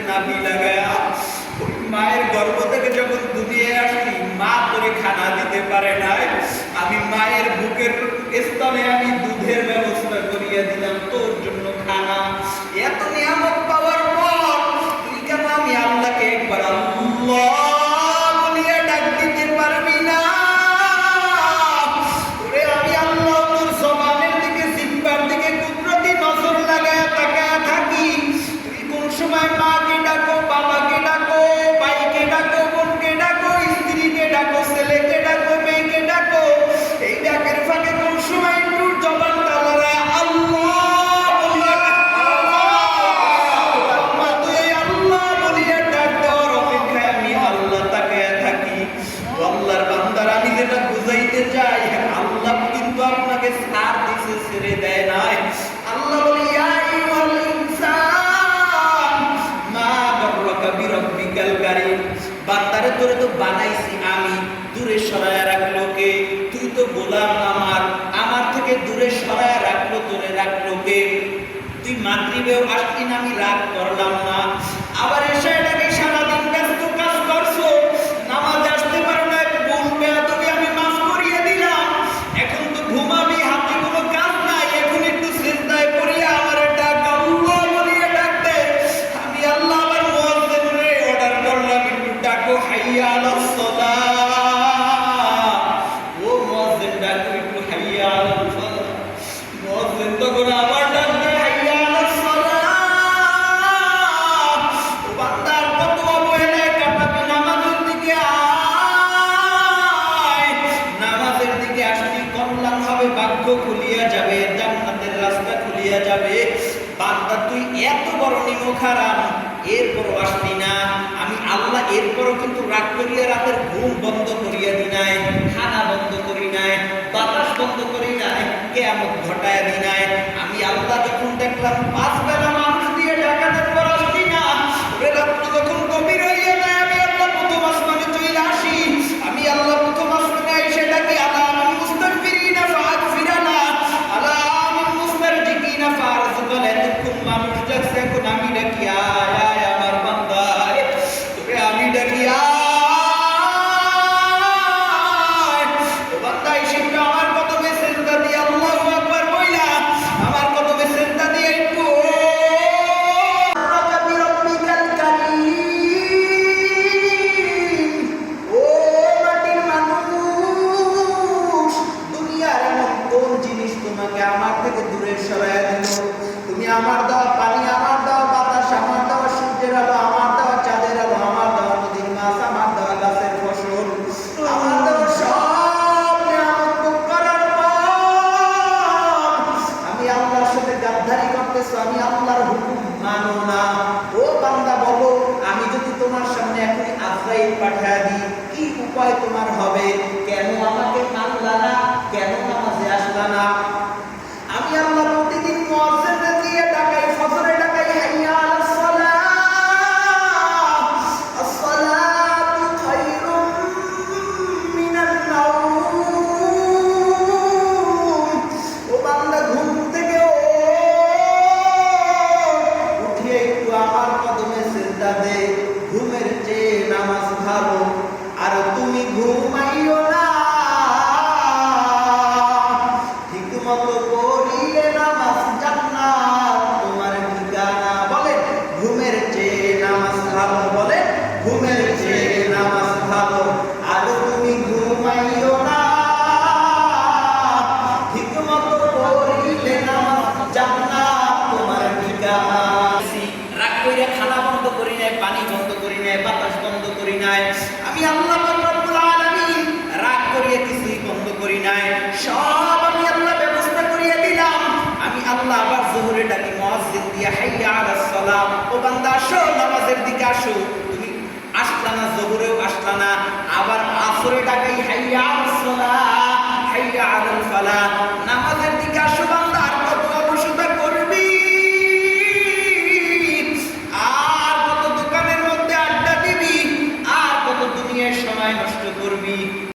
নাভি লাগায়া ওই মায়ের গর্ভ থেকে যখন দুনিয়ায় আসলি মা তোরে খানা দিতে পারে নাই, আমি মায়ের বুকের স্তনে আমি দুধের ব্যবস্থা করিয়া দিলাম তোর জন্য খানা। এত নিয়ামত পাওয়ার পর তুই কেন আমি আল্লাহকে একবার আল্লাহ বলিয়া ডাক দিতে পারবি না? ওরে আমি আল্লাহ তোর জবানের দিকে জিহ্বার দিকে কুদরতি নজর লাগায়া তাকায়া থাকি। তুই কোন সময় মাকে ডাকো, বাবাকে ডাকো, ভাইকে ডাকো, বোনকে ডাকো, স্ত্রীকে ডাকো, ছেলেকে ডাকো, মেয়েকে ডাকো, এই ডাকের ফাঁকে কোন সময় একটু জবান তালারা আল্লাহ বলিয়া আল্লাহ তুই আল্লাহ বলিয়া ডাক দেওয়ার অপেক্ষায় আমি আল্লাহ তাকায়া থাকি। আল্লাহর বান্দারা আমি যেটা বুঝাইতে চাই, আল্লাহ কিন্তু আপনাকে ছাড় দিছে, ছেড়ে দেয় নাই। আল্লাহ বলে ইয়া আইয়ুহাল ইনসান মা গাররাকা বিরাব্বিকাল কারীম, বান্দারে তোরে তো বানাইছি আমি, দূরে সরায়া রাখলো কে? তুই তো গোলাম আমার থেকে দূরে সরায়া রাখলো, তোরে রাখলো কে? তুই মাগরিবেও আসলি না, আমি রাগ করলাম না, আবার এসে এটাকে সারাদিন ব্যস্ত কাজ করছো, নামাজে আসতে পারো না, বলবে তুমি আমি মাফ করিয়ে দিলাম, এখন তো ঘুমাবি, হাতে কোনো কাজ নাই, এখন একটু সিজদায় পড়িয়া আমার ডাক আল্লাহ বলিয়া ডাক দে। আমি আল্লাহ আবার মুয়াজ্জিনরে অর্ডার করলাম একটু ডাকো হাইয়া আলাস সালাহ, ও মুয়াজ্জিন ডাকো একটু হাইয়া আলাস সালাহ। মুয়াজ্জিন তো করে আবার ডাক দে হাইয়া আলাস সালাহ। ও বান্দার কত অবহেলায় কাটাবি, নামাজের দিকে আয়, নামাজের দিকে আসলে কল্যাণ হবে, ভাগ্য খুলিয়া যাবে, জান্নাতের রাস্তা খুলিয়া যাবে। বান্দা তুই এত বড় নিমুখারাম, এরপরও আসলি না, আমি আল্লাহ এরপরও কিন্তু রাগ করিয়া রাতের ঘুম বন্ধ করিয়া দি নাই, খানা বন্ধ করি নাই, বাতাস বন্ধ করি নাই, কিয়ামত ঘটায়া দি নাই। আমি আল্লাহ যখন দেখলাম 5 বেলা মানুষ দিয়ে ডাকাতের পর আসলি না, ওরে রাত্র যখন গভীর হইয়া যায়, আমি আল্লাহ প্রথম আসমানে চলে আসি। আমি আল্লাহ প্রথম আসমানে এসে ডাকি আলা আমিন মুস্তাগফিরিনা ফাগফিরানা, আলা আমিন মুস্তারজিকিনা ফারজুকানা। এতক্ষণ মানুষ ডাকছে, এখন আমি ডাকি আয় আয় আমার বান্দা, তোরে আমি ডাকি আয়। ও বান্দা এসে একটু আমার কদমে সিজদা দিয়ে আল্লাহু আকবার বইলা, আমার কদমে সিজদা দিয়ে একটু রাকা বিরাব্বিকাল কারীম। ও মাটির মানুষ, দুনিয়ার এমন কোন জিনিস তোমাকে আমার থেকে দূরে সরায়া দিল? তুমি আমার দেওয়া পানি, আমার দেওয়া বাতাস, আমার দেওয়া সূর্যের আলো, আমার দেওয়া চাঁদের আলো, আমার দেওয়া নদীর মাছ, আমার দেওয়া গাছের ফসল, আমার দেওয়া সব নিয়ামত ভোগ করার পর আমি আল্লাহর সাথে গাদ্দারি করতেছো, আমি আল্লাহর হুকুম মানো না। ও বান্দা বলো, আমি যদি তোমার সামনে এখনই আজরাইল পাঠায়া দিই, কি উপায় তোমার হবে? কেন আমাকে মানলা না? কেন নামাজে আসলা না? আমি আল্লাহ প্রতিদিন মুয়াজ্জিনকে দিয়ে ডাকাই, ফজরে ডাকাই হাইয়া আলাস সালাহ, আস-সালাতু খায়রুম মিনান নাওম। ও বান্দা ঘুম থেকে উঠিয়ে একটু আমার কদমে সিজদা দে, ঘুমের চেয়ে নামাজ ভালো। আর তুমি ঘুমাইও না, ঠিকমতো পড়িলে নামাজ জান্নাত তোমার ঠিকানা। বলে ঘুমের চেয়ে নামাজ ভালো, বলে ঘুমের চেয়ে নামাজ ভালো। আর তুমি ঘুমাইও না, ঠিকমতো পড়িলে নামাজ জান্নাত তোমার ঠিকানা। রাগ কইরা খানা বন্ধ করি নাই, পানি বন্ধ করি নাই, বাতাস বন্ধ করি নাই, আমি আল্লাহ রাব্বুল আলামিন রাগ করিয়া কিছুই বন্ধ করি নাই, সব আমি আল্লাহ ব্যবস্থা করিয়া দিলাম। আমি আল্লাহ আবার যোহরে ডাকি মুয়াজ্জিন দিয়া হাইয়া আলাস সালাম, ও বান্দা আসো নামাজের দিকে আসো। তুমি আসলা না, যোহরেও আসলা না, আবার আসরে ডাকাই হাইয়া আলাস সালাহ হাইয়া আলাল ফালাহ, নামাজ